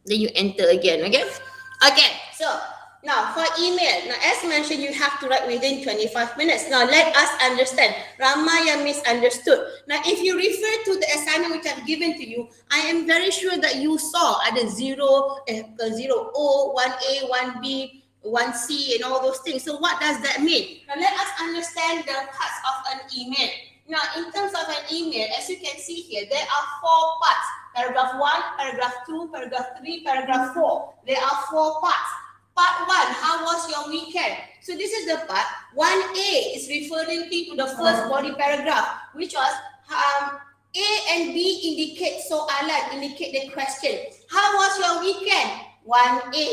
Then you enter again, okay? Okay, so now for email, now as mentioned, you have to write within 25 minutes. Now let us understand. Ramaya misunderstood. Now if you refer to the assignment which I've given to you, I am very sure that you saw ada 0O, 1A, 1B, 1C and all those things. So what does that mean? Now let us understand the parts of an email. Now in terms of an email, as you can see here, there are 4 parts. Paragraph 1, paragraph 2, paragraph 3, paragraph 4. There are 4 parts. Part 1, how was your weekend? So this is the part. 1A is referring to the first body paragraph, which was A and B indicate soalan, indicate the question. How was your weekend? 1A.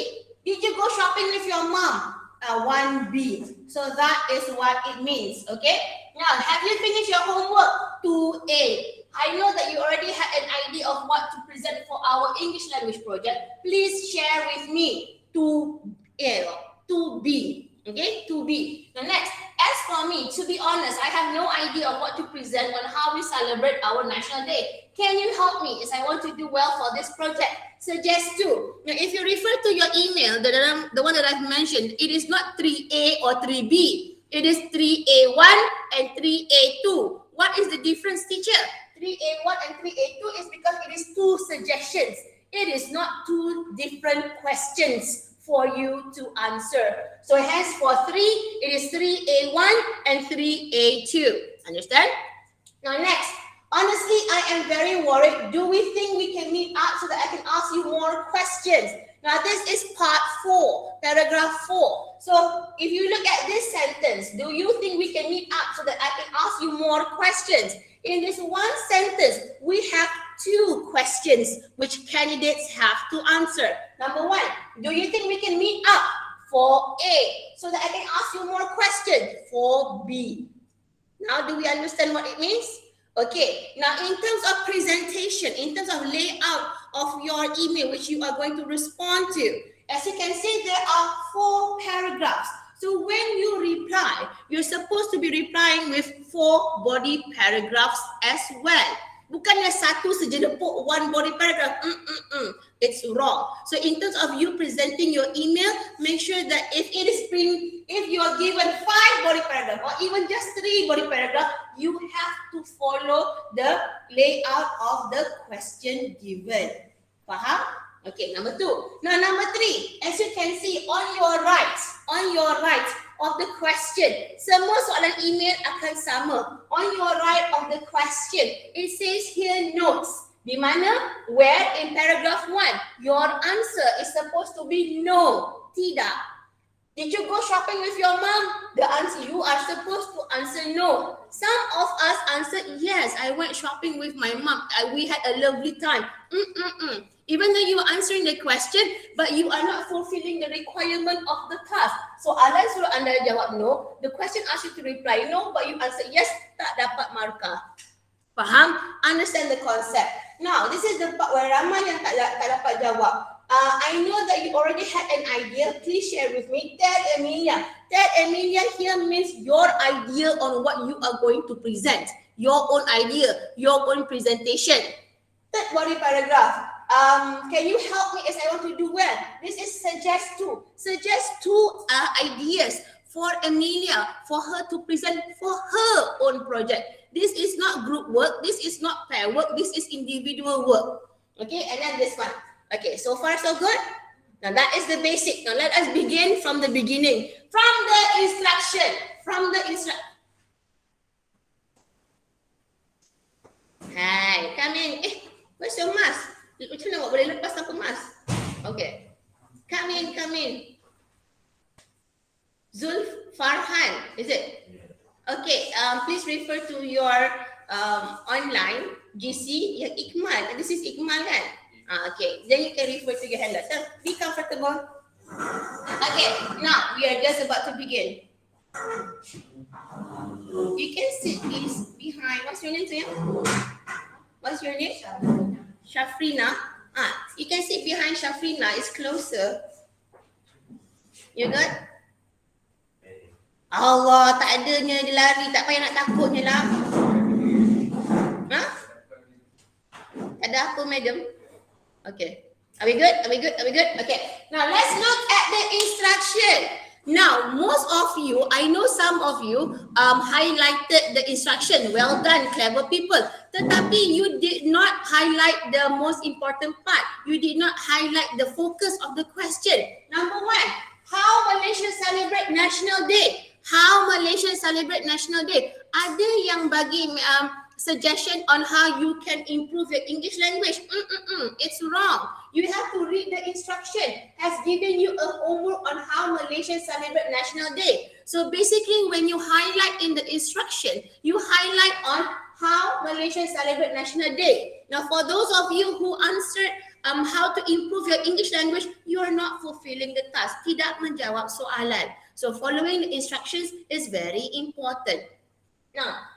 Did you go shopping with your mom? 1B. So that is what it means. Okay. Now, have you finished your homework? 2A. I know that you already had an idea of what to present for our English language project. Please share with me 2A, 2B. Okay, 2B. Now next, as for me, to be honest, I have no idea of what to present on how we celebrate our National Day. Can you help me as I want to do well for this project? Suggest 2. Now, if you refer to your email, the one that I've mentioned, it is not 3A or 3B. It is 3A1 and 3A2. What is the difference, teacher? 3A1 and 3A2 is because it is 2 suggestions. It is not 2 different questions for you to answer. So hence for 3, it is 3A1 and 3A2. Understand? Now next, honestly, I am very worried. Do we think we can meet up so that I can ask you more questions? Now this is part 4, paragraph 4. So if you look at this sentence, do you think we can meet up so that I can ask you more questions? In this one sentence, we have 2 questions which candidates have to answer. Number 1, do you think we can meet up for A so that I can ask you more questions for B? Now, do we understand what it means? Okay, now in terms of presentation, in terms of layout of your email which you are going to respond to, as you can see, there are 4 paragraphs. So when you reply, you're supposed to be replying with 4 body paragraphs as well. Bukannya satu saja lepuk, 1 body paragraph. It's wrong. So in terms of you presenting your email, make sure that if you are given 5 body paragraph or even just 3 body paragraph, you have to follow the layout of the question given. Faham? Okay, number 2. Now, number 3, as you can see on your right of the question, semua soalan email akan sama. On your right of the question, it says here notes. Di mana? Where in paragraph 1, your answer is supposed to be no, tidak. Did you go shopping with your mom? The answer, you are supposed to answer no. Some of us answered yes, I went shopping with my mom. We had a lovely time. Even though you are answering the question, but you are not fulfilling the requirement of the task. So Alan suruh anda jawab no. The question asks you to reply no, but you answer yes, tak dapat markah. Faham? Understand the concept. Now, this is the part where ramai yang tak dapat jawab. I know that you already had an idea. Please share with me. Tell Emilia. Tell Emilia here means your idea on what you are going to present. Your own idea, your own presentation. Third body paragraph. Can you help me as I want to do well? This is suggest 2. Suggest 2 ideas for Emilia, for her to present for her own project. This is not group work. This is not pair work. This is individual work. Okay, and then this one. Okay, so far so good? Now that is the basic. Now let us begin from the beginning. From the instruction. Hi, come in. Where's your mask? Macam mana awak boleh lepas tanpa mask? Okay. Come in. Zulf Farhan, is it? Okay, please refer to your online GC. Yang Ikmal. This is Ikmal kan? Okay, then you can refer to your handler. So, be comfortable. Okay, now we are just about to begin. You can sit behind. What's your name, Tuyang? What's your name? Shafrina. You can sit behind Shafrina. It's closer. You good? Allah, tak adanya dia lari. Tak payah nak takutnya lah. Ada apa, madam? Okay. Are we good? Are we good? Are we good? Okay. Now let's look at the instruction. Now, most of you, I know some of you highlighted the instruction. Well done, clever people. Tetapi you did not highlight the most important part. You did not highlight the focus of the question. Number one, how Malaysia celebrate National Day? How Malaysia celebrate National Day? Ada yang bagi suggestion on how you can improve your English language? It's wrong. You have to read the instruction. Has given you a homework on how Malaysians celebrate National Day. So basically, when you highlight in the instruction, you highlight on how Malaysians celebrate National Day. Now, for those of you who answered how to improve your English language, you are not fulfilling the task. Tidak menjawab soalan. So following the instructions is very important. Now,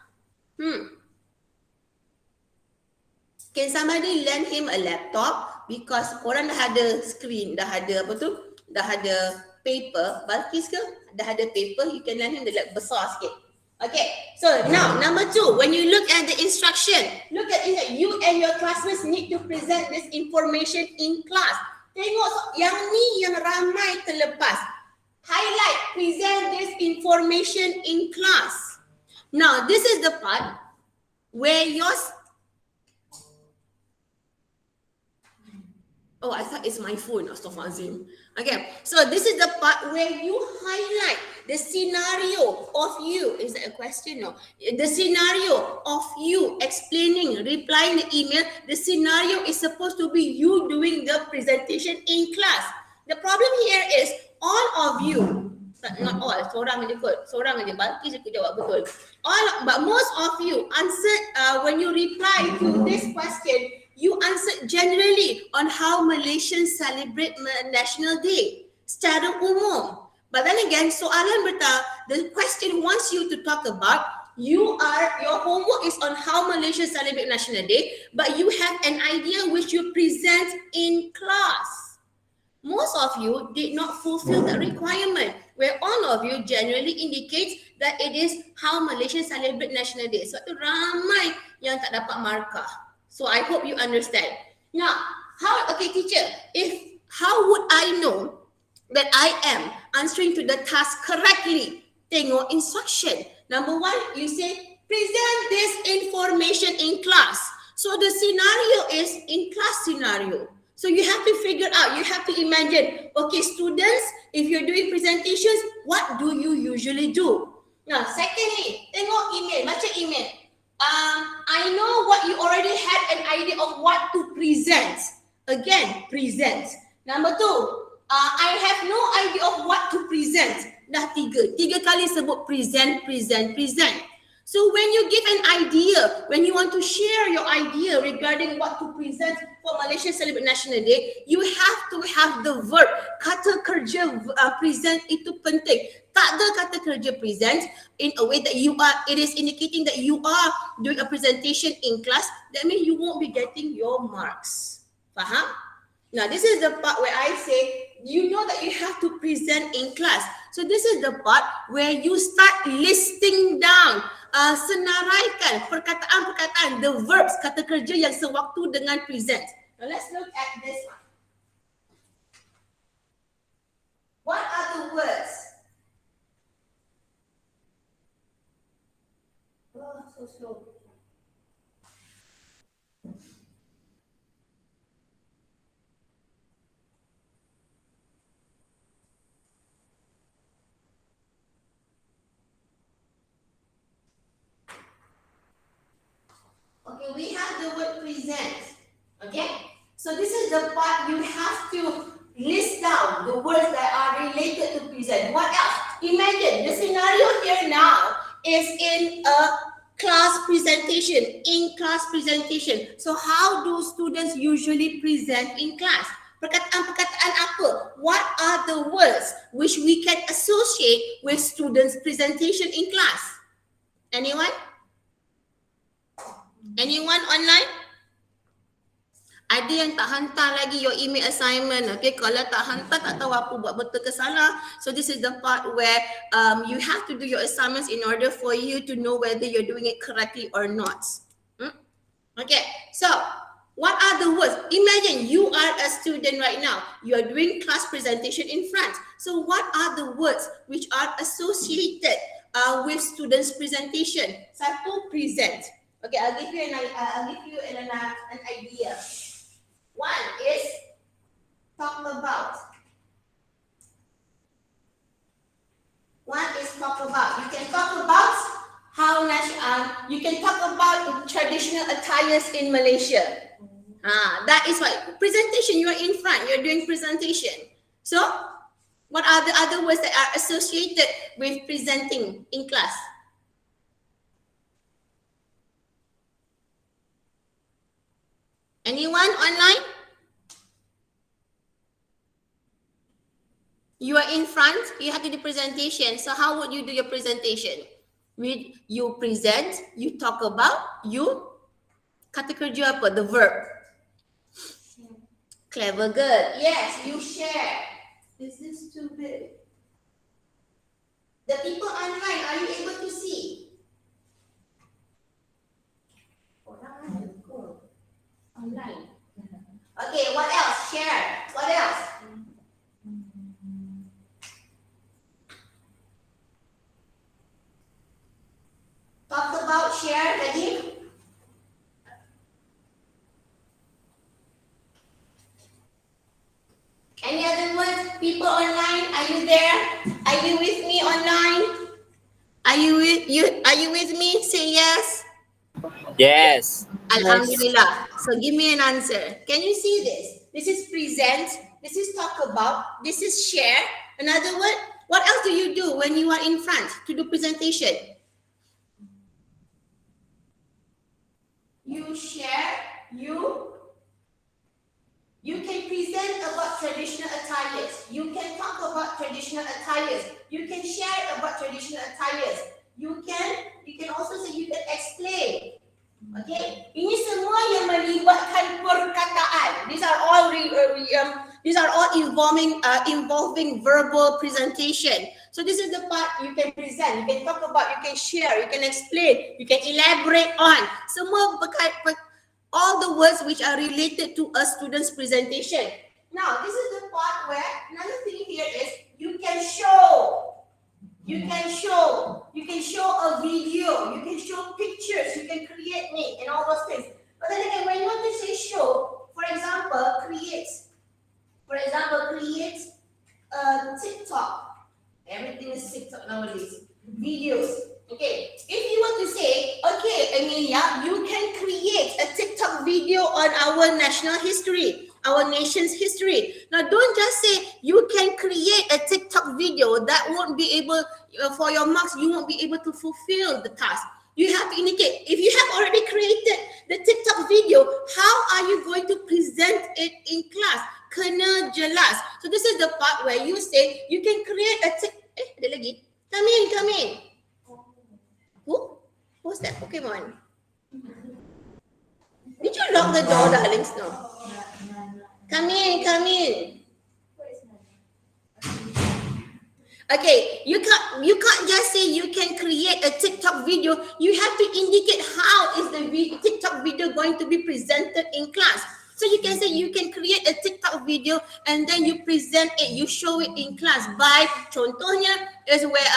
can somebody lend him a laptop? Because korang dah ada screen, dah ada apa tu? Dah ada paper. Balkis ke? Dah ada paper, you can lend him the laptop besar sikit. Okay, so now number 2, when you look at the instruction, look at it, you and your classmates need to present this information in class. Tengok yang ni yang ramai terlepas. Highlight, present this information in class. Now, this is the part where yours. Oh, I thought it's my phone. Astaghfirullahaladzim. Okay, so this is the part where you highlight the scenario of you. Is that a question? No. The scenario of you explaining, replying the email. The scenario is supposed to be you doing the presentation in class. The problem here is all of you, not all, seorang aja kot. Seorang aja, Balkis aku jawab betul. But most of you answered when you reply to this question, you answered generally on how Malaysians celebrate National Day secara umum. But then again, soalan the question wants you to talk about, your homework is on how Malaysians celebrate National Day, but you have an idea which you present in class. Most of you did not fulfill the requirement, where all of you generally indicates that it is how Malaysians celebrate National Day. So, ramai yang tak dapat markah. So I hope you understand. Now, okay teacher, how would I know that I am answering to the task correctly? Tengok instruction. Number 1, you say, present this information in class. So the scenario is in class scenario. So you have to figure out, you have to imagine, okay students, if you're doing presentations, what do you usually do? Now, secondly, tengok email, baca email. I know what you already had an idea of what to present. Again, present. Number 2, I have no idea of what to present. Dah 3 kali sebut present. So when you give an idea, when you want to share your idea regarding what to present for Malaysia Celebrate National Day, you have to have the verb. Kata kerja present itu penting. Tak ada kata kerja present in a way that it is indicating that you are doing a presentation in class. That means you won't be getting your marks. Faham? Now, this is the part where I say, you know that you have to present in class. So this is the part where you start listing down, senaraikan perkataan-perkataan, the verbs, kata kerja yang sewaktu dengan present. Now let's look at this one. What are the words? Oh, so slow. Okay, we have the word present. Okay, so this is the part you have to list down the words that are related to present. What else? Imagine the scenario here now is in a class presentation. So how do students usually present in class? Perkataan-perkataan apa? What are the words which we can associate with students' presentation in class? Anyone? Anyone online? Ada yang tak hantar lagi your email assignment. Okay, kalau tak hantar, tak tahu apa buat betul ke salah. So this is the part where you have to do your assignments in order for you to know whether you're doing it correctly or not. Okay, so What are the words? Imagine you are a student right now. You are doing class presentation in front. So what are the words which are associated with students' presentation? Satu, present. Okay, I'll give you an idea. One is talk about. One is talk about. You can talk about you can talk about traditional attires in Malaysia. That is why presentation, you are in front, you're doing presentation. So what are the other words that are associated with presenting in class? Anyone online? You are in front, you have to do presentation. So how would you do your presentation? You present, you talk about, you kata kerja apa? The verb. Clever girl. Yes, you share. Is this too big? The people online, are you able to see? Online. Okay, what else? Share. What else? Talk about, share lagi. Any other words? People online, are you there? Are you with me online? Are you with me? Say yes. Yes. Alhamdulillah. So give me an answer. Can you see this? This is present. This is talk about. This is share. Another word. What else do you do when you are in front to do presentation? You share. You can present about traditional attires. You can talk about traditional attires. You can share about traditional attires. You can also say you can explain. Okay, ini semua yang melibatkan perkataan. These are all involving verbal presentation. So this is the part you can present, you can talk about, you can share, you can explain, you can elaborate on. Semua all the words which are related to a student's presentation. Now, this is the part where another thing here is you can show. You can show a video, you can show pictures, you can create me and all those things. But then again, when you want to say show, for example, create a TikTok. Everything is TikTok nowadays. Videos. Okay. If you want to say, okay, Amelia, you can create a TikTok video on our national history, our nation's history. Now, don't just say you can create a TikTok video. That won't be able, for your marks, you won't be able to fulfill the task. You have to indicate, if you have already created the TikTok video, how are you going to present it in class? Kena jelas. So this is the part where you say, you can create a ada lagi. Come in. Who? Who's that Pokemon? Did you lock the door, darlings? No. Come in. Okay, you can't just say you can create a TikTok video. You have to indicate how is the TikTok video going to be presented in class. So you can say you can create a TikTok video and then you present it, you show it in class by, contohnya is where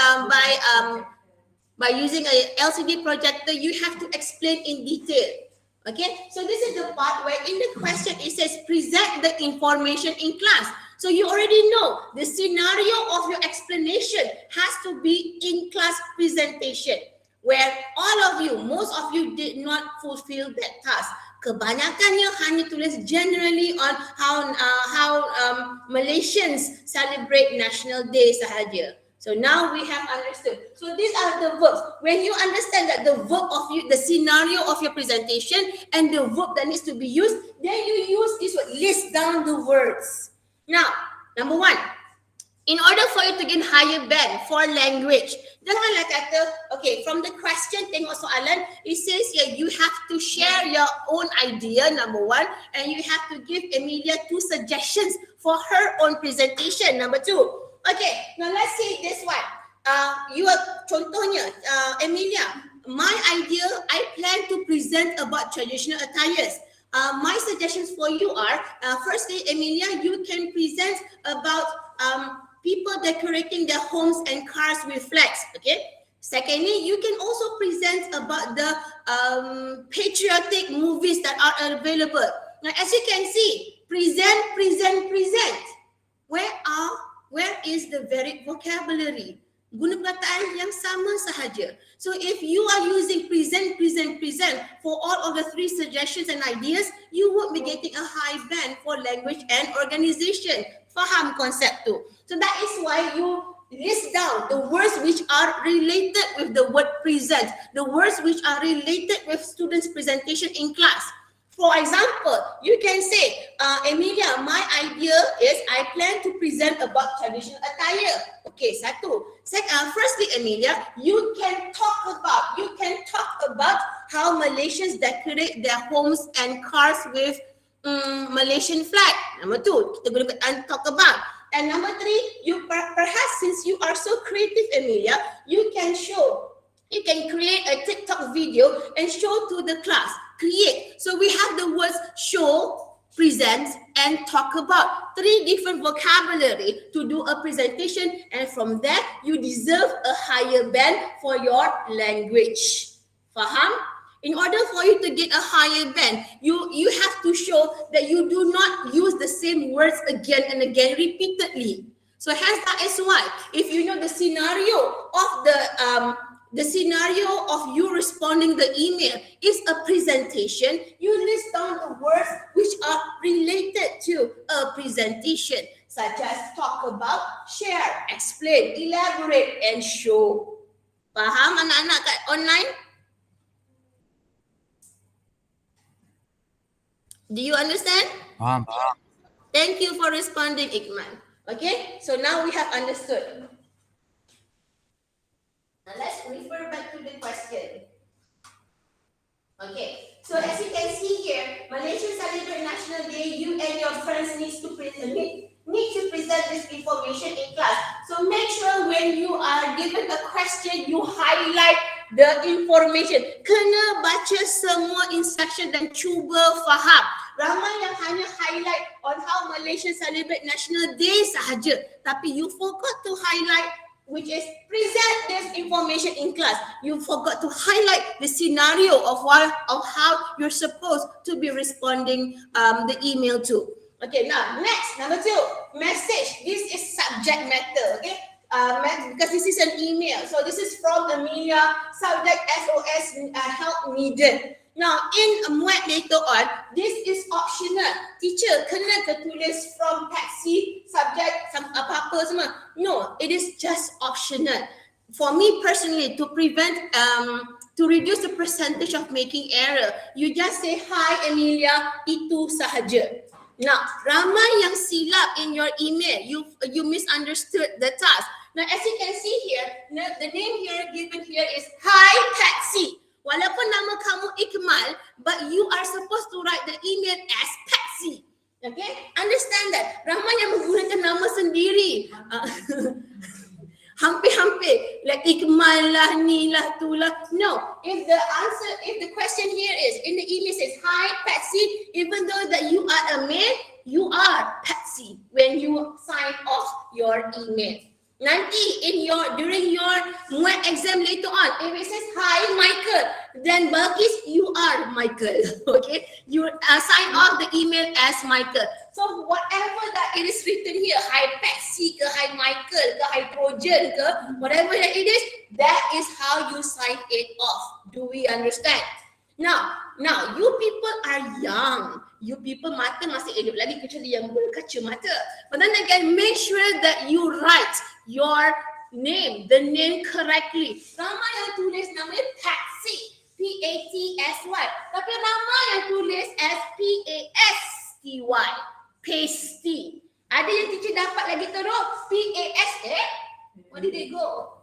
by using a LCD projector, you have to explain in detail. Okay, so this is the part where in the question it says present the information in class. So you already know the scenario of your explanation has to be in class presentation, where all of you, most of you did not fulfill that task. Kebanyakannya hanya tulis generally on how Malaysians celebrate National Day sahaja. So now we have understood. So these are the verbs. When you understand that the verb of you, the scenario of your presentation and the verb that needs to be used, then you use this word, list down the words. Now, number one, in order for you to gain higher band for language, janganlah kata, okay, from the question, tengok soalan, it says here, you have to share your own idea, number one, and you have to give Amelia 2 suggestions for her own presentation, number 2. Okay, now let's say this one. Contohnya, Amelia, my idea, I plan to present about traditional attires. My suggestions for you are, firstly, Emilia, you can present about people decorating their homes and cars with flags, okay? Secondly, you can also present about the patriotic movies that are available. Now, as you can see, present, present, present. Where is the varied vocabulary? Guna perkataan yang sama sahaja. So if you are using present, present, present for all of the three suggestions and ideas, you would be getting a high band for language and organization. Faham konsep tu? So that is why you list down the words which are related with the word present, the words which are related with students' presentation in class. For example, you can say, Emilia, my idea is I plan to present about traditional attire. Okay, satu. Firstly, Emilia, you can talk about how Malaysians decorate their homes and cars with Malaysian flag. Number two, kita guna and talk about. And number three, you perhaps since you are so creative, Emilia, you can create a TikTok video and show to the class. Create. So we have the words show, present, and talk about. Three different vocabulary to do a presentation, and from there, you deserve a higher band for your language. Faham? In order for you to get a higher band, you have to show that you do not use the same words again and again repeatedly. So hence that is why, if you know the scenario of you responding the email is a presentation, you list down the words which are related to a presentation, such as talk about, share, explain, elaborate, and show. Faham anak-anak kat online? Do you understand? Thank you for responding, Ikman. Okay, so now we have understood. Now let's refer back to the question. Okay, so as you can see here, Malaysia celebrate National Day. You and your friends need to present this information in class. So make sure when you are given a question, you highlight the information. Kena baca semua instruction dan cuba faham. Ramai yang hanya highlight on how Malaysia celebrate National Day sahaja, tapi you forgot to highlight, which is present this information in class. You forgot to highlight the scenario of how you're supposed to be responding the email to. Okay, now next, number two, message. This is subject matter, okay? Because this is an email. So this is from Amelia, subject SOS, help needed. Now, in Muat later on, this is optional. Teacher, kena ke tulis from taxi, subject, apa-apa semua. No, it is just optional. For me personally, to reduce the percentage of making error, you just say, hi Amelia, itu sahaja. Now, ramai yang silap in your email. You misunderstood the task. Now, as you can see here, the name here given here is hi taxi. Walaupun nama kamu Ikmal, but you are supposed to write the email as Patsy. Okay? Understand that. Ramai yang menggunakan nama sendiri. Hampir-hampir. Like Ikmal lah, ni lah, tu lah. No. If the question here is, in the email says, hi Patsy, even though that you are a male, you are Patsy when you sign off your email. Nanti during your Muat exam later on, if it says hi Michael, then Balkis, you are Michael. Okay, you sign off the email as Michael. So whatever that it is written here, hi Patsy ke, hi Michael ke, hi Trojan ke, whatever that it is, that is how you sign it off. Do we understand? Now you people are young. You people mata masih hidup lagi kecuali yang berkacamata. But then again, make sure that you write your name, the name correctly. Ramai yang tulis namanya Patsy, P-A-T-S-Y. Tapi ramai yang tulis as P-A-S-T-Y, pasty. Ada yang teacher dapat lagi teruk, What did they go?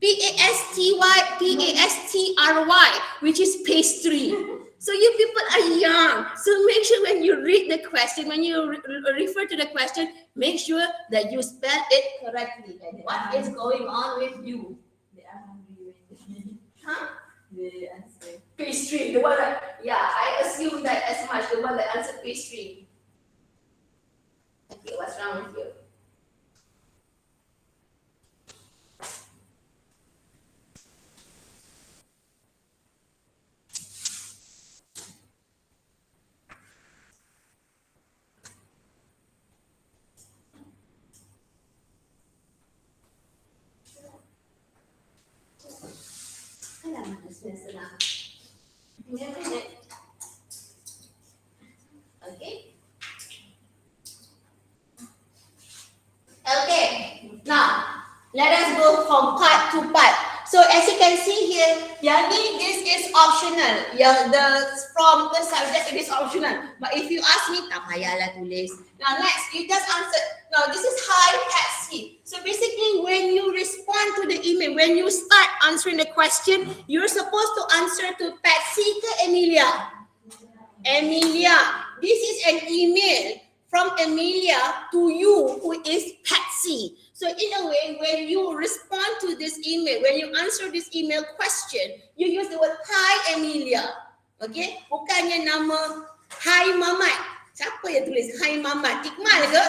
P-A-S-T-Y, P-A-S-T-R-Y, which is pastry. So you people are young. So make sure when you read the question, when you refer to the question, make sure that you spell it correctly. And what is going on with you? They are hungry when they Huh? The answer. Pastry, the one that, yeah, I assume that as much, the one that answered pastry. Okay, what's wrong with you? Alamak, dah senang. Give me a minute. Okay. Okay. Now, let us go from part to part. So as you can see here, Yani, this is optional. Yang from the subject it is optional. But if you ask me, tak payahlah tulis. Now next, you just answer. Now this is hi Patsy. So basically, when you respond to the email, when you start answering the question, you're supposed to answer to Patsy ke Emilia. Emilia. This is an email from Emilia to you, who is Patsy. So in a way, when you respond to this email, when you answer this email question, you use the word hi Emilia. Okay? Bukannya nama hi Mamat. Siapa yang tulis hi Mamat? Iqmal ke?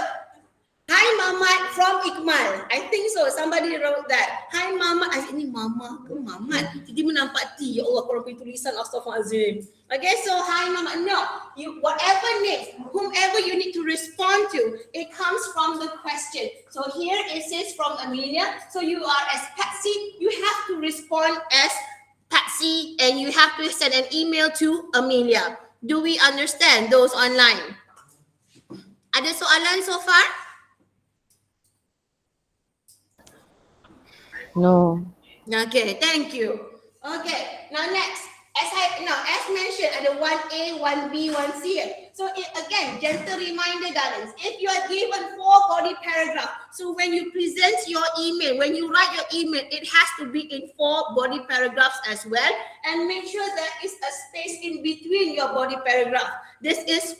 Hi Mamat from Iqmal. I think so. Somebody wrote that. Hi Mamat. Ini Mama ke Mamat? Jadi menampak T. Ya Allah, korang punya tulisan Astaghfirullahaladzim. Okay, so hi Mamat. No, you whatever name, whomever you need to respond to, it comes from the question. So here it says from Amelia. So you are as Patsy. You have to respond as Patsy, and you have to send an email to Amelia. Do we understand those online? Ada soalan so far? No. Okay, thank you. Okay, now next, as mentioned, ada 1A, 1B, 1C. So again, gentle reminder, darlings. If you are given 4 body paragraphs, so when you present your email, when you write your email, it has to be in 4 body paragraphs as well, and make sure there is a space in between your body paragraph. This is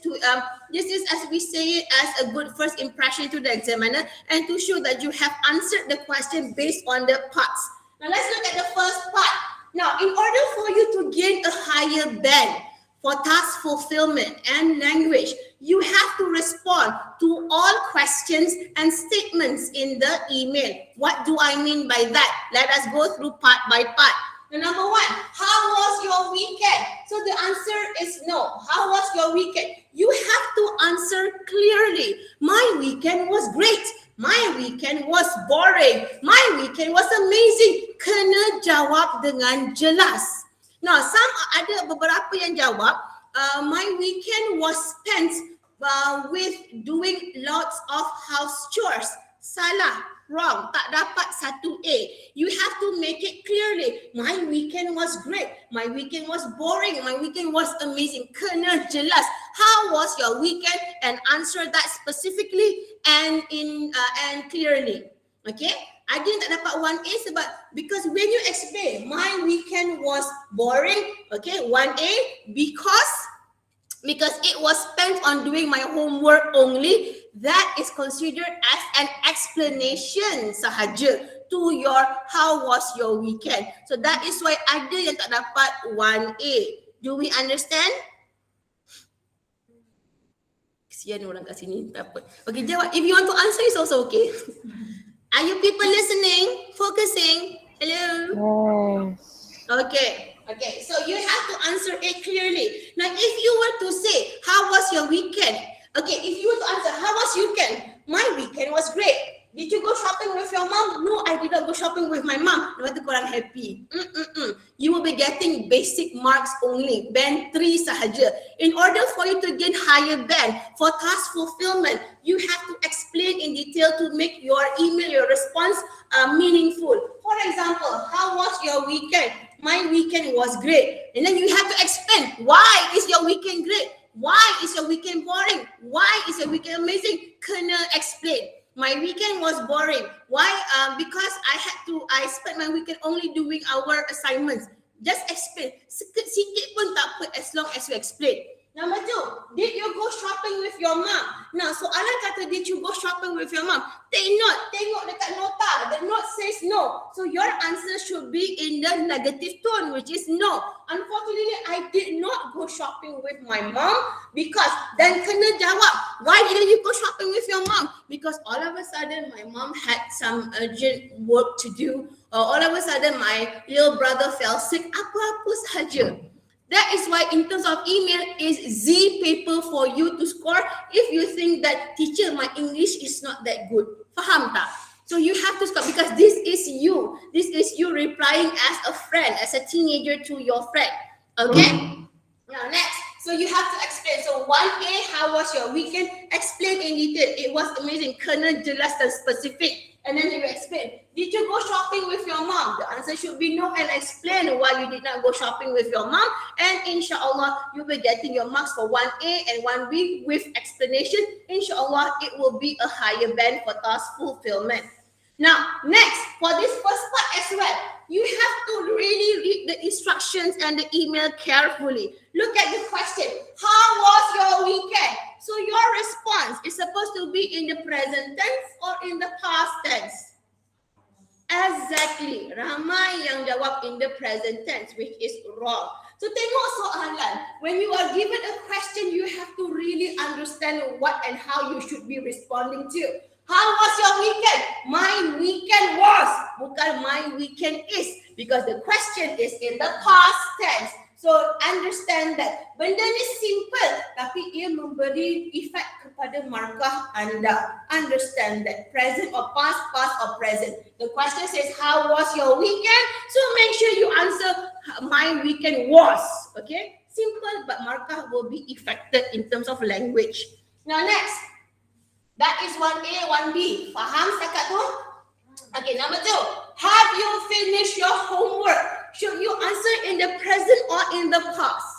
as we say it, as a good first impression to the examiner, and to show that you have answered the question based on the parts. Now let's look at the first part. Now, in order for you to gain a higher band for task fulfillment and language, you have to respond to all questions and statements in the email. What do I mean by that? Let us go through part by part. Number 1, how was your weekend? So the answer is no. How was your weekend? You have to answer clearly. My weekend was great. My weekend was boring. My weekend was amazing. Kena jawab dengan jelas. Now, ada beberapa yang jawab, my weekend was spent with doing lots of house chores. Salah, wrong, tak dapat 1A. You have to make it clearly. My weekend was great. My weekend was boring. My weekend was amazing. Kena jelas. How was your weekend? And answer that specifically and clearly. Okay? Ada yang tak dapat 1A sebab because when you explain, my weekend was boring. Okay, 1A because it was spent on doing my homework only. That is considered as an explanation sahaja to your how was your weekend. So that is why ada yang tak dapat 1A. Do we understand? Kesian orang kat sini, tak apa. Okay, jawab. If you want to answer, it's also okay. Are you people listening? Focusing? Hello? Yes. Okay, so you have to answer it clearly. Now, if you were to say, how was your weekend? Okay, if you were to answer, how was your weekend? My weekend was great. Did you go shopping with your mom? No, I did not go shopping with my mom. Lepas tu korang happy. You will be getting basic marks only. Band 3 sahaja. In order for you to gain higher band for task fulfillment, you have to explain in detail to make your email, your response meaningful. For example, how was your weekend? My weekend was great. And then you have to explain, why is your weekend great? Why is your weekend boring? Why is your weekend amazing? Kena explain. My weekend was boring. Why? Because I spent my weekend only doing our assignments. Just explain. Sikit pun tak apa as long as you explain. Number 2, did you go shopping with your mom? Now, soalan kata, did you go shopping with your mom? Take note. Tengok dekat nota. The note says no. So So your answer should be in the negative tone, which is no. Unfortunately, I did not go shopping with my mom because then kena jawab, why didn't you go shopping with your mom? Because all of a sudden my mom had some urgent work to do, or all of a sudden my little brother fell sick, apa-apa sahaja. That is why in terms of email is Z paper for you to score if you think that teacher, my English is not that good. Faham tak? So you have to score because this is you. This is you replying as a friend, as a teenager to your friend. Okay? Now next. So you have to explain. So 1A, how was your weekend? Explain in detail. It was amazing. Kena jelas dan specific. And then you explain. Did you go shopping with your mom? The answer should be no, and explain why you did not go shopping with your mom. And inshallah, you'll be getting your marks for 1A and 1B with explanation. Inshallah, it will be a higher band for task fulfillment. Now, next, for this first part as well, you have to really read the instructions and the email carefully. Look at the question. How was your weekend? So your response is supposed to be in the present tense or in the past tense? Exactly. Ramai yang jawab in the present tense, which is wrong. So tengok soalan. When you are given a question, you have to really understand what and how you should be responding to. How was your weekend? My weekend was. Bukan my weekend is. Because the question is in the past tense. So understand that. Benda ni simple. Tapi ia memberi efek kepada markah anda. Understand that. Present or past, past or present. The question says, how was your weekend? So make sure you answer, my weekend was. Okay? Simple, but markah will be affected in terms of language. Now next. That is 1A, 1B. Faham setakat tu? Okay, number 2. Have you finished your homework? Should you answer in the present or in the past?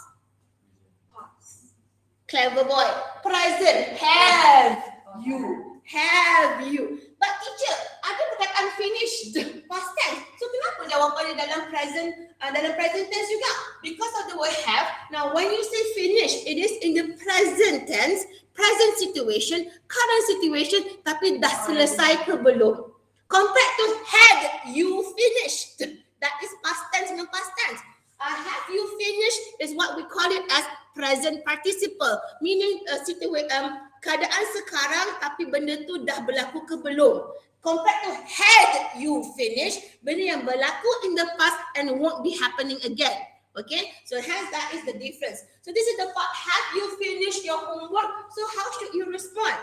Past. Clever boy. Present. Have you. Have you. But teacher, ada perkataan finished. Past tense. So kenapa jawapannya dalam present tense juga? Because of the word have. Now when you say finish, it is in the present tense. Present situation, current situation, tapi dah selesai ke belum? Compared to had you finished, that is past tense dengan past tense. Have you finished is what we call it as present participle, meaning keadaan sekarang tapi benda tu dah berlaku ke belum? Compared to had you finished, benda yang berlaku in the past and won't be happening again. Okay, so hence that is the difference. So this is the part, have you finished your homework? So how should you respond?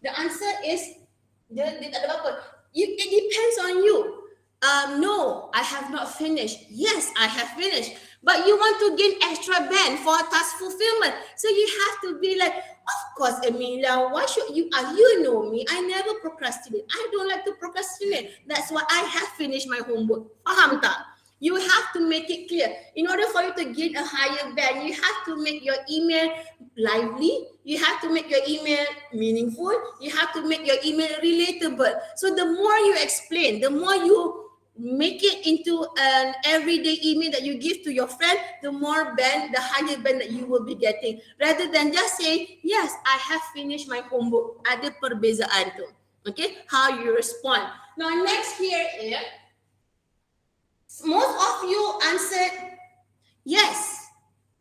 The answer is, dia tak ada apa-apa. It depends on you. No, I have not finished. Yes, I have finished. But you want to gain extra band for task fulfillment. So you have to be like, of course, Emilia, why should you ask? You know me, I never procrastinate. I don't like to procrastinate. That's why I have finished my homework. Faham tak? You have to make it clear. In order for you to gain a higher band, you have to make your email lively. You have to make your email meaningful. You have to make your email relatable. So the more you explain, the more you make it into an everyday email that you give to your friend, the more band, the higher band that you will be getting. Rather than just saying, yes, I have finished my homework. Ada perbezaan tu. Okay, how you respond. Now next here is, most of you answered yes.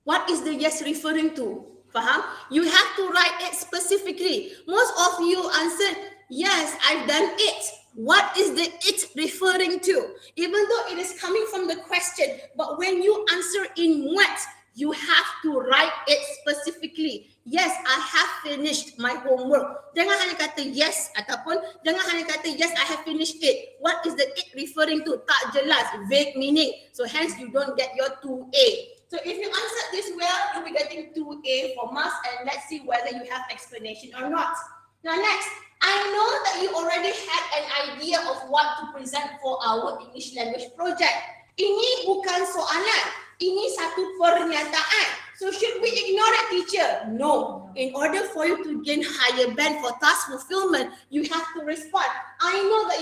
What is the yes referring to? Faham? You have to write it specifically. Most of you answered yes, I've done it. What is the it referring to? Even though it is coming from the question, but when you answer in what, you have to write it specifically. Yes, I have finished my homework. Jangan hanya kata yes ataupun jangan hanya kata yes, I have finished it. What is the it referring to? Tak jelas, vague meaning. So hence you don't get your 2A. So if you answer this well, you'll be getting 2A for marks, and let's see whether you have explanation or not. Now next, I know that you already had an idea of what to present for our English language project. Ini bukan soalan, ini satu pernyataan. So should we ignore it, teacher? No. In order for you to gain higher band for task fulfillment, you have to respond. I know that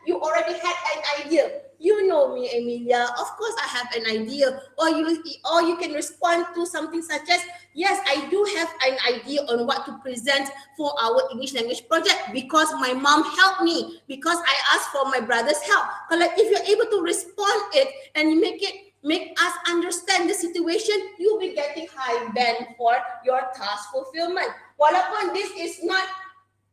you already had an idea. You know me, Emilia. Of course, I have an idea. Or you can respond to something such as, yes, I do have an idea on what to present for our English language project because my mom helped me, because I asked for my brother's help. Kalau if you're able to respond it and you make us understand the situation, you'll be getting high band for your task fulfillment. Walaupun this is not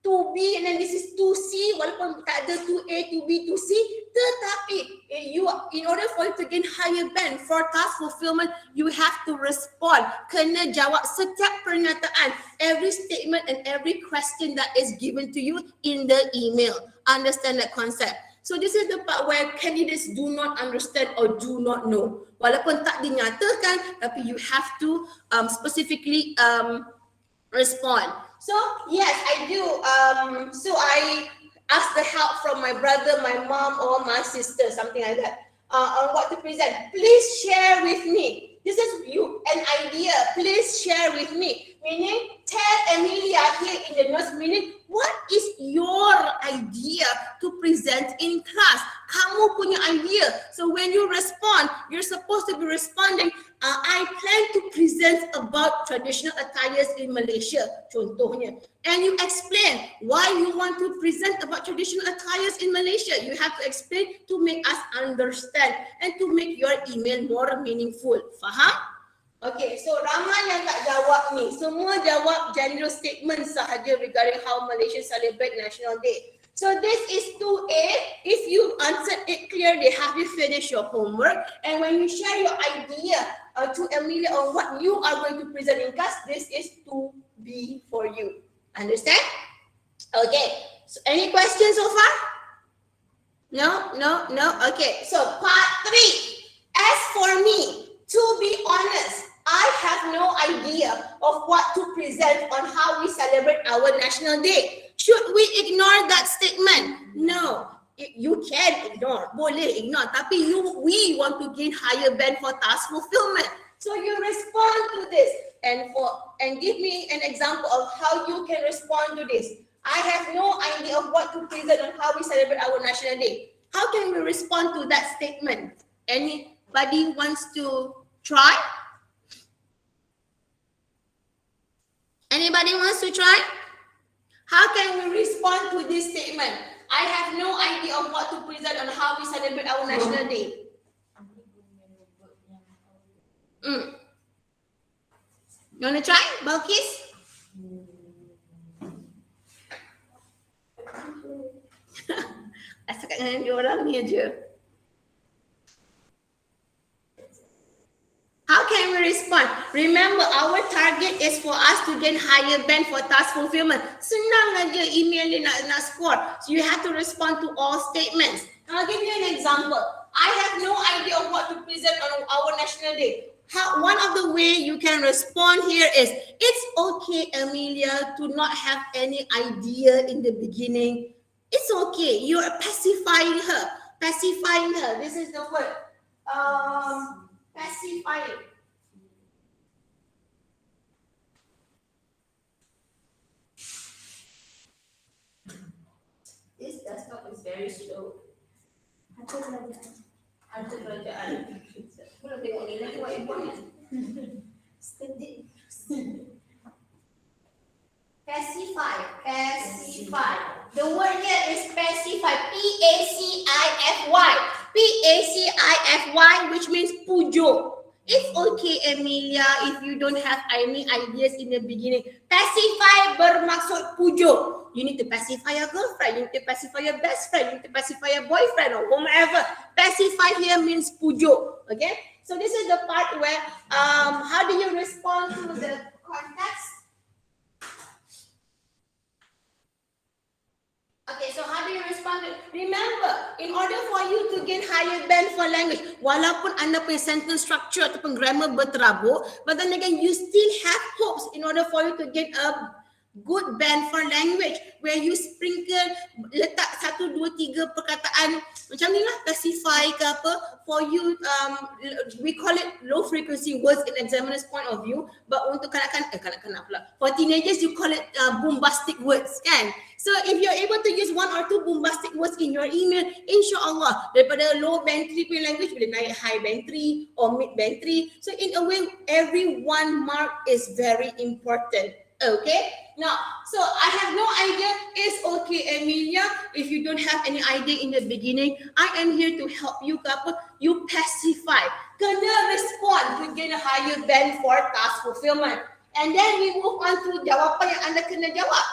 2B and then this is 2C, walaupun tak ada 2A, 2B, 2C, tetapi in order for you to gain higher band for task fulfillment, you have to respond. Kena jawab setiap pernyataan, every statement and every question that is given to you in the email. Understand that concept. So this is the part where candidates do not understand or do not know. Walaupun tak dinyatakan, tapi you have to specifically respond. So yes, I do. So I ask the help from my brother, my mom, or my sister, something like that, on what to present. Please share with me. This is you an idea. Please share with me. Meaning, tell Emilia here in the notes. Meaning, what is your idea to present in class? Kamu punya idea. So when you respond, you're supposed to be responding. I plan to present about traditional attires in Malaysia, contohnya. And you explain why you want to present about traditional attires in Malaysia. You have to explain to make us understand and to make your email more meaningful. Faham? Okay, so ramai yang tak jawab ni. Semua jawab general statement sahaja regarding how Malaysia celebrate National Day. So this is 2A. If you answered it clearly, have you finished your homework? And when you share your idea to Emilia on what you are going to present in class, this is 2B for you. Understand? Okay. So any questions so far? No. Okay. So part 3. As for me, to be honest, I have no idea of what to present on how we celebrate our National Day. Should we ignore that statement? No. You can ignore. Boleh ignore. Tapi we want to gain higher band for task fulfillment. So you respond to this and give me an example of how you can respond to this. I have no idea of what to present on how we celebrate our National Day. How can we respond to that statement? Anybody wants to try? Anybody wants to try? How can we respond to this statement? I have no idea of what to present on how we celebrate our National Day. You want to try, Balkis? Cakap dengan dia orang ni aja. How can we respond? Remember, our target is for us to gain higher band for task fulfillment. Senang aja email ni nak score. So you have to respond to all statements. Now I'll give you an example. I have no idea of what to present on our National Day. One of the way you can respond here is, it's okay, Emilia, to not have any idea in the beginning. It's okay. You're pacifying her. Pacifying her. This is the word. Pacifying. This desktop is very slow. Harta kerajaan. Belum tengok ni lagi buat import ni. Pacify. The word here is pacify. P-A-C-I-F-Y. P-A-C-I-F-Y, which means pujo. It's okay, Emilia, if you don't have any ideas in the beginning. Pacify bermaksud pujo. You need to pacify your girlfriend, you need to pacify your best friend, you need to pacify your boyfriend or whomever. Pacify here means pujo. Okay? So this is the part where how do you respond to the context? Okay, so how do you respond? Remember, in order for you to gain higher band for language, walaupun anda punya sentence structure ataupun grammar berterabur, but then again, you still have hopes in order for you to get a good band for language, where you sprinkle, letak 1, 2, 3 perkataan macam macam ni lah, classify ke apa for you. We call it low frequency words in examiner's point of view, but untuk kanak-kanak pula, for teenagers you call it bombastic words kan. So if you're able to use one or two bombastic words in your email, insyaAllah daripada low band 3 punya language boleh naik high band 3 or mid band 3. So in a way, every one mark is very important. Okay, now, so I have no idea. It's okay, Emilia, if you don't have any idea in the beginning. I am here to help you. You pacify. Kena respond to gain a higher band for task fulfillment. And then we move on to jawapan yang anda kena jawab.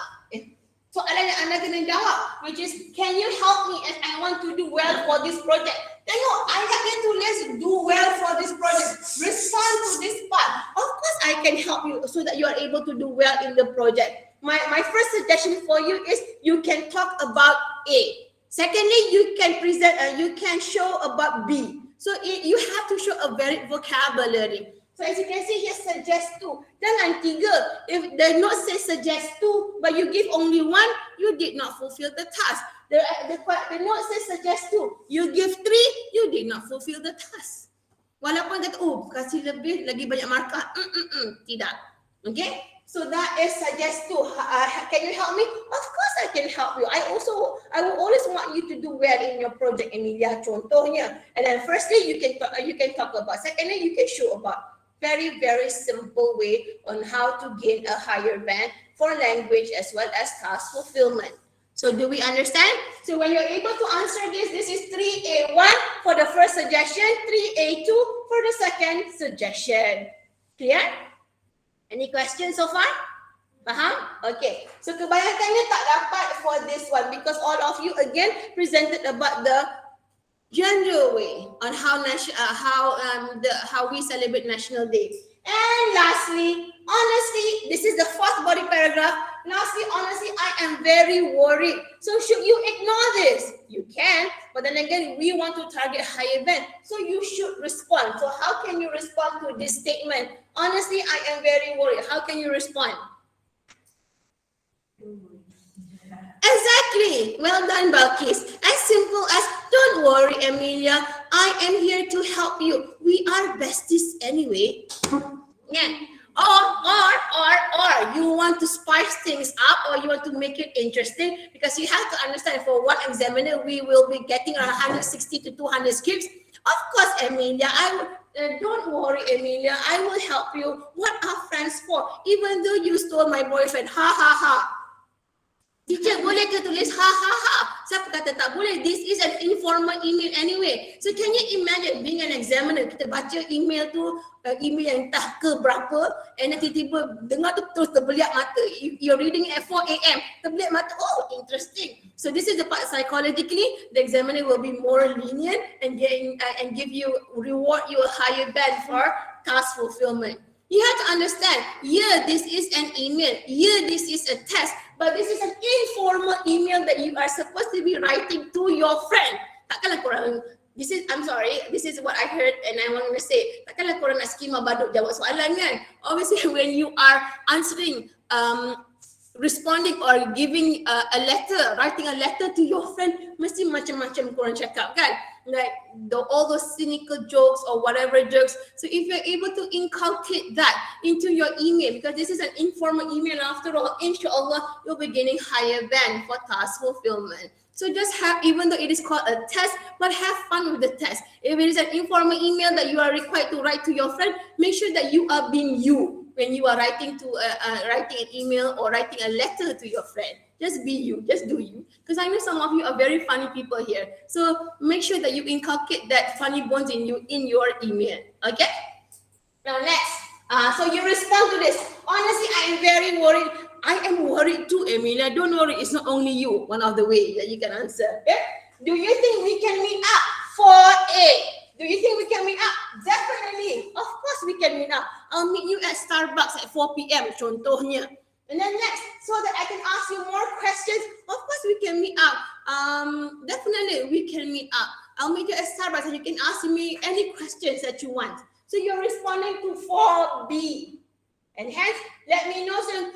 Soalan yang anda kena jawab, which is, can you help me as I want to do well for this project? Tengok, I have to tulis do well for this project. Respond to this part. Of course, I can help you so that you are able to do well in the project. My first suggestion for you is you can talk about A. Secondly, you can present, you can show about B. So you have to show a varied vocabulary. So as you can see here, suggest to. Jangan tiga. If the note says suggest to, but you give only one, you did not fulfill the task. The note says suggest to. You give 3, you did not fulfill the task. Walaupun kata, kasih lebih, lagi banyak markah. Tidak. Okay? So that is suggest to. Can you help me? Of course I can help you. I will always want you to do well in your project, Emilia, contohnya. And then firstly, you can talk about. Secondly, you can show about. Very, very simple way on how to gain a higher band for language as well as task fulfillment. So do we understand? So when you're able to answer this is 3A1 for the first suggestion, 3A2 for the second suggestion. Clear? Any questions so far? Faham? Okay. So kebanyakannya tak dapat for this one because all of you again presented about the general way on how we celebrate National Day. And lastly, honestly, this is the fourth body paragraph. Lastly, honestly, I am very worried. So should you ignore this? You can, but then again, we want to target higher band. So you should respond. So how can you respond to this statement? Honestly, I am very worried. How can you respond? Exactly. Well done, Balkis. As simple as, don't worry, Emilia. I am here to help you. We are besties anyway. Yeah. Or you want to spice things up or you want to make it interesting because you have to understand for one examiner, we will be getting around 160 to 200 scripts. Of course, Emilia, don't worry, Emilia. I will help you. What are friends for? Even though you stole my boyfriend. Ha, ha, ha. Teacher, boleh ke tulis ha ha ha? Siapa kata tak boleh? This is an informal email anyway. So can you imagine being an examiner, kita baca email tu, email yang entah ke berapa, and then tiba-tiba dengar tu terus terbeliak mata. You're reading at 4 a.m. Terbeliak mata, oh interesting. So this is the part psychologically, the examiner will be more lenient and give you, reward you a higher band for task fulfillment. You have to understand, this is an email, this is a test, but this is an informal email that you are supposed to be writing to your friend. Takkanlah korang, this is what I heard and I want to say, takkanlah korang nak skema badut jawab soalan kan? Obviously when you are answering, responding or giving a letter, writing a letter to your friend, mesti macam-macam korang cakap kan? Like all those cynical jokes or whatever jokes. So if you're able to inculcate that into your email, because this is an informal email after all, inshallah, you'll be getting higher band for task fulfillment. So just have, even though it is called a test, but have fun with the test. If it is an informal email that you are required to write to your friend, make sure that you are being you when you are writing an email or writing a letter to your friend. Just be you, just do you. Because I know some of you are very funny people here. So make sure that you inculcate that funny bones in you in your email. Okay? Now next, so you respond to this. Honestly, I am very worried. I am worried too, Emilia. Don't worry, it's not only you. One of the ways that you can answer. Okay? Do you think we can meet up for A? Do you think we can meet up? Definitely. Of course we can meet up. I'll meet you at Starbucks at 4 p.m. contohnya. And then next, so that I can ask you more questions, of course we can meet up. Definitely we can meet up. I'll meet you at Starbucks and you can ask me any questions that you want. So you're responding to 4B. And hence, let me know soon.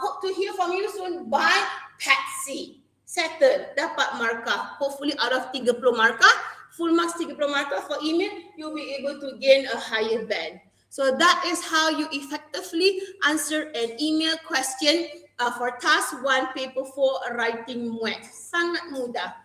Hope to hear from you soon. Bye, Patsy. settle, dapat markah. Hopefully out of 30 markah, full marks 30 markah for email, you'll be able to gain a higher band. So that is how you effectively answer an email question for task 1, paper 4, writing muat. Sangat mudah.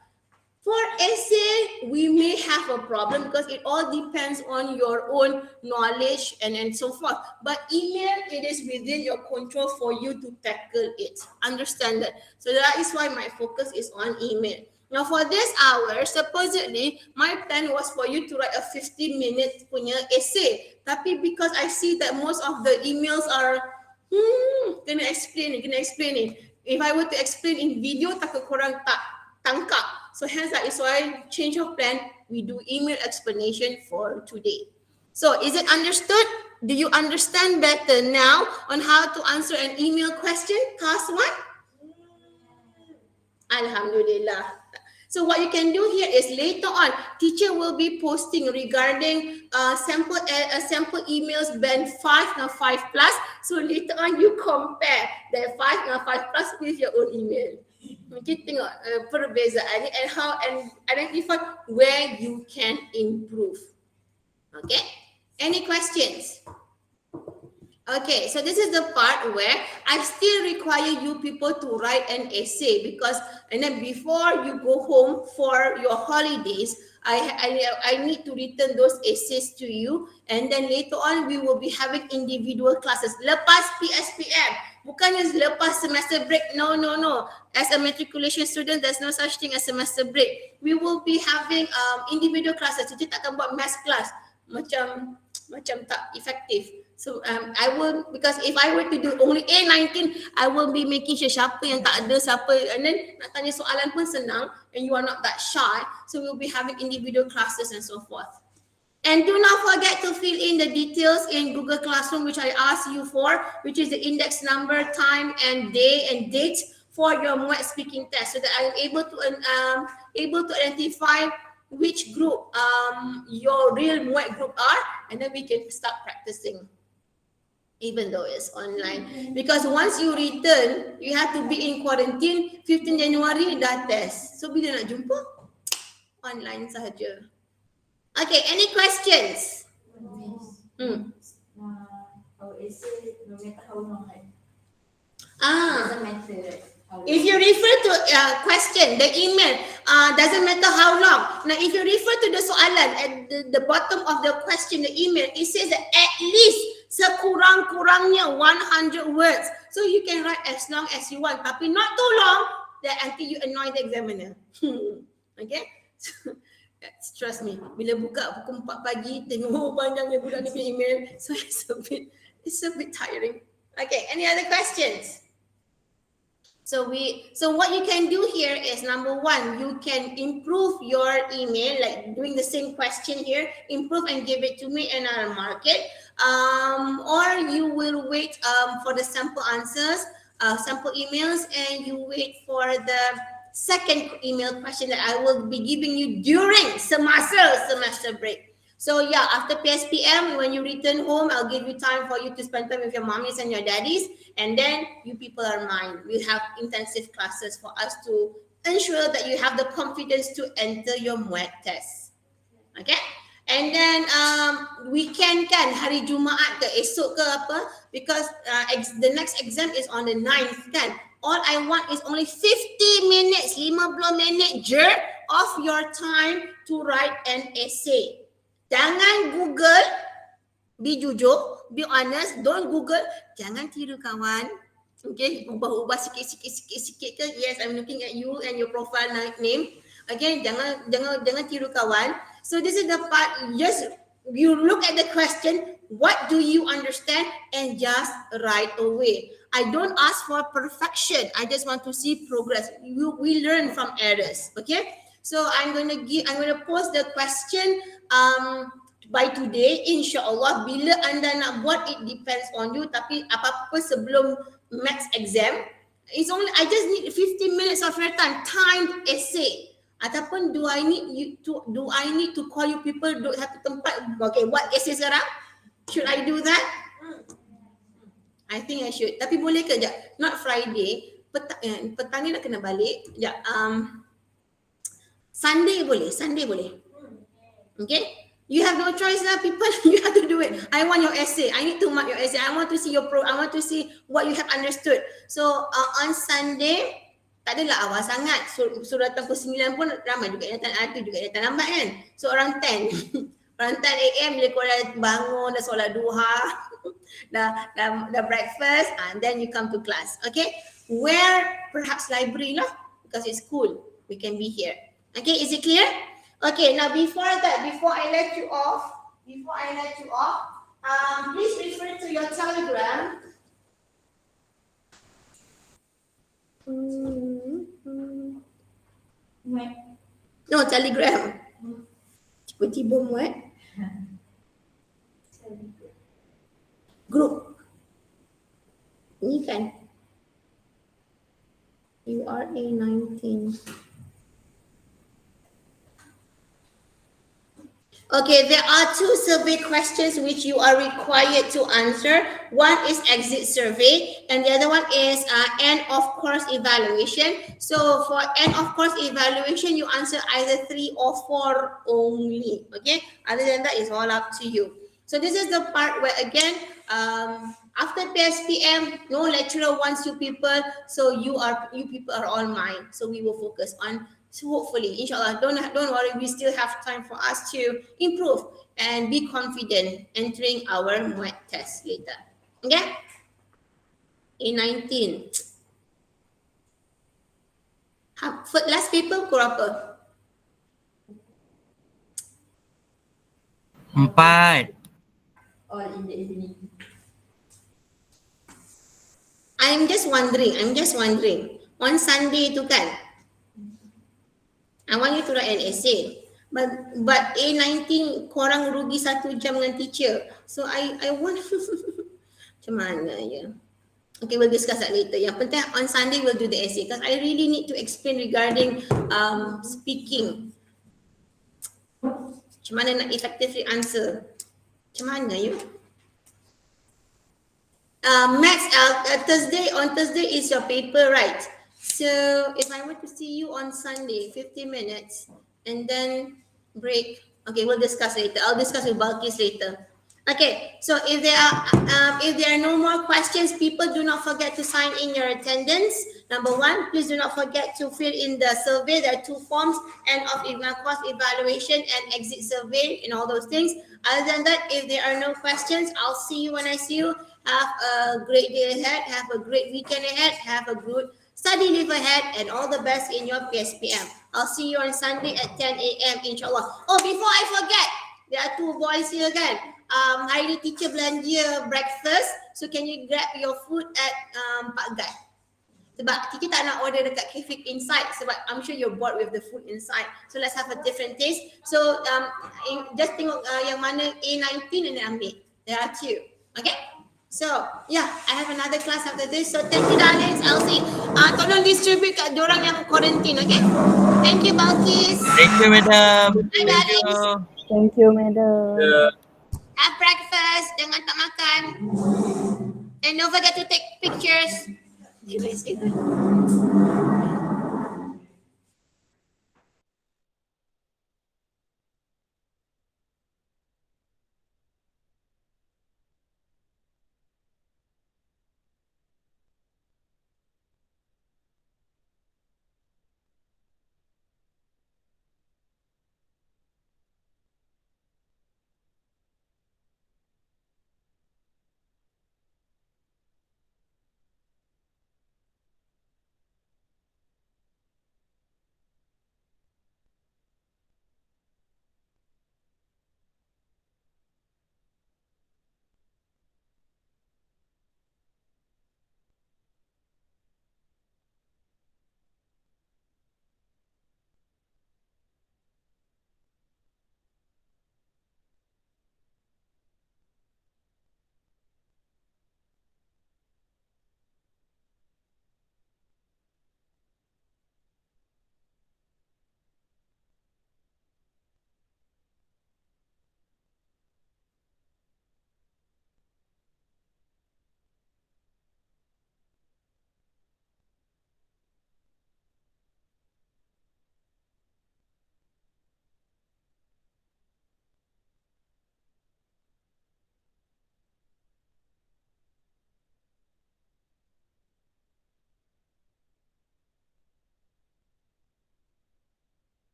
For essay, we may have a problem because it all depends on your own knowledge and so forth. But email, it is within your control for you to tackle it. Understand that? So that is why my focus is on email. Now for this hour, supposedly, my plan was for you to write a 50-minute punya essay. Tapi because I see that most of the emails are, kena explain ni. If I were to explain in video, takut korang tak tangkap. So hence that is why change of plan, we do email explanation for today. So is it understood? Do you understand better now on how to answer an email question? Task 1? Alhamdulillah. So what you can do here is later on, teacher will be posting regarding sample emails band 5 and 5 plus. So later on you compare the 5 and 5 plus with your own email. Kita tengok perbezaan ni and identify where you can improve. Okay, any questions? Okay, so this is the part where I still require you people to write an essay because and then before you go home for your holidays, I need to return those essays to you, and then later on we will be having individual classes. Lepas PSPM, bukannya lepas semester break. No. As a matriculation student, there's no such thing as semester break. We will be having individual classes. Kita tak akan buat mass class. Macam tak efektif. So I will, because if I were to do only A19, I will be making sure siapa yang tak ada, siapa, and then nak tanya soalan pun senang, and you are not that shy. So we'll be having individual classes and so forth. And do not forget to fill in the details in Google Classroom, which I asked you for, which is the index number, time, and day and date for your MUAT speaking test, so that I am able to identify which group your real MUAT group are, and then we can start practicing. Even though it's online. Because once you return, you have to be in quarantine. 15 January dah test. So bila nak jumpa? Online sahaja. Okay, any questions? Our essay, no matter how long, doesn't matter. If you refer to question, the email, doesn't matter how long. Now, if you refer to the soalan at the bottom of the question, the email, it says that at least sekurang-kurangnya 100 words. So you can write as long as you want, tapi not too long that until you annoy the examiner. Okay? Trust me, bila buka pukul 4 pagi, tengok panjangnya budak ni punya email. So it's a bit tiring. Okay, any other questions? So what you can do here is, number 1, you can improve your email, like doing the same question here, improve and give it to me and I'll mark it. Or you will wait for the sample answers, sample emails, and you wait for the second email question that I will be giving you during semester break. So yeah, after PSPM, when you return home, I'll give you time for you to spend time with your mommies and your daddies. And then you people are mine. We'll have intensive classes for us to ensure that you have the confidence to enter your MUAT test. Okay? And then weekend kan, hari Jumaat ke esok ke apa, because the next exam is on the 9th kan. All I want is only 50 minutes, 50 minit je of your time to write an essay. Jangan Google, be jujur, be honest, don't Google, jangan tiru kawan. Okay, ubah-ubah sikit ke. Yes, I'm looking at you and your profile name. Again, jangan tiru kawan. So this is the part, just you look at the question, what do you understand, and just write away. I don't ask for perfection. I just want to see progress. We learn from errors. Okay. So I'm going to post the question by today, insyaAllah. Bila anda nak buat, it depends on you. Tapi apa-apa sebelum maths exam, I just need 15 minutes of your time, timed essay. Ataupun do I need to call you people duduk satu tempat, okay, buat essay sekarang? Should I do that? I think I should. Tapi boleh ke? Not Friday. petang ni nak kena balik. Sekejap. Sunday boleh. Okay? You have no choice lah, people. You have to do it. I want your essay. I need to mark your essay. I want to see your I want to see what you have understood. So on Sunday, tak adalah awal sangat. Suruh datang pukul 9 pun ramai juga yang datang. Ada juga yang datang lambat kan. So around 10. Around 10 AM bila kau dah bangun, dah solat duha, dah breakfast, and then you come to class. Okay? Where perhaps library lah, because it's school. We can be here. Okay, is it clear? Okay, now before that, before I let you off, please refer to your Telegram. No, Telegram. Tiba-tiba muat. Group. Ini kan. You are A19. Okay, there are 2 survey questions which you are required to answer. One is exit survey and the other one is end of course evaluation. So for end of course evaluation, you answer either 3 or 4 only. Okay, other than that, it's all up to you. So this is the part where again, after PSPM, no lecturer wants you people, so you people are all mine. So we will focus on. So hopefully, inshallah, don't worry, we still have time for us to improve and be confident entering our MUAT test later. Okay? A19. Last paper pukul apa? 4. All in the evening. I'm just wondering. On Sunday tu kan, I want you to write an essay. But A19 korang rugi 1 jam dengan teacher. So I want macam mana ya? Okay, we'll discuss that later. Yang penting on Sunday we'll do the essay because I really need to explain regarding speaking. Macam mana nak effectively answer? Macam mana ya? Max, on Thursday is your paper, right? So if I were to see you on Sunday, 50 minutes, and then break. Okay, we'll discuss later. I'll discuss with Balkis later. Okay, so if there are no more questions, people do not forget to sign in your attendance. Number 1, please do not forget to fill in the survey. There are 2 forms, end of course evaluation and exit survey and all those things. Other than that, if there are no questions, I'll see you when I see you. Have a great day ahead. Have a great weekend ahead. Have a good study leave ahead and all the best in your PSPM. I'll see you on Sunday at 10 AM inshallah. Oh, before I forget, there are 2 boys here again. Hari teacher belanja breakfast. So can you grab your food at Pak Gat? Sebab teacher tak nak order dekat cafe inside sebab I'm sure you're bored with the food inside. So let's have a different taste. So just tengok yang mana A19 and then ambil. There are 2. Okay? So, yeah, I have another class after this. So, thank you, darlings. I'll see. Tolong distribute kat diorang yang quarantine, okay? Thank you, Balkis. Thank you, madam. Bye, darlings. Thank you, madam. Have breakfast. Jangan tak makan. And don't forget to take pictures. Did I say that?